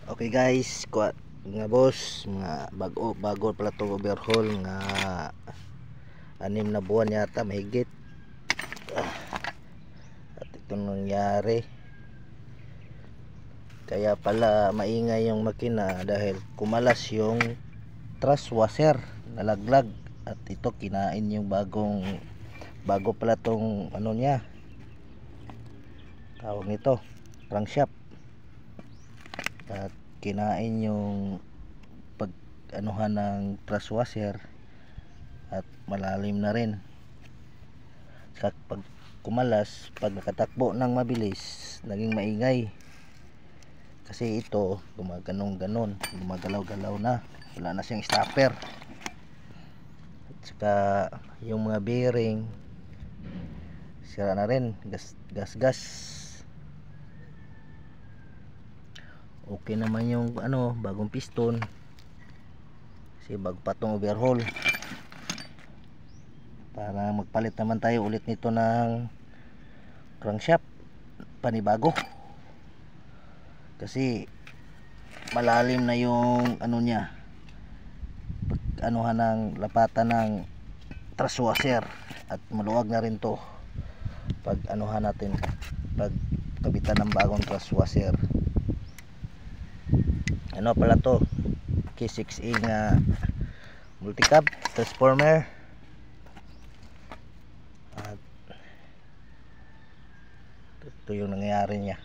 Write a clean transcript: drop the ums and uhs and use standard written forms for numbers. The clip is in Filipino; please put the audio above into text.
Okay guys, kuha nga boss, mga bago pala to overhaul nga 6 na buwan yata mahigit. At ito nangyari. Kaya pala maingay yung makina dahil kumalas yung thrust washer, nalaglag at ito kinain yung bago pala tong ano niya. Tawag nito, crankshaft. At kinain yung pag anuhan ng thrust washer at malalim na rin. Sa pag kumalas, pag nakatakbo ng mabilis, naging maingay. Kasi ito gumagalaw-galaw na, wala na siyang stopper. At saka yung mga bearing sira na rin, gas. Okay naman yung bagong piston kasi bago pa tong overhaul. Para magpalit naman tayo ulit nito ng crankshaft panibago kasi malalim na yung niya, anuhan ng lapatan ng thrust washer at maluwag na rin to pag anuhan natin, pag kabitan ng bagong thrust washer. Pala to, K6A nga multicab transformer. At ito yung nangyayari niya.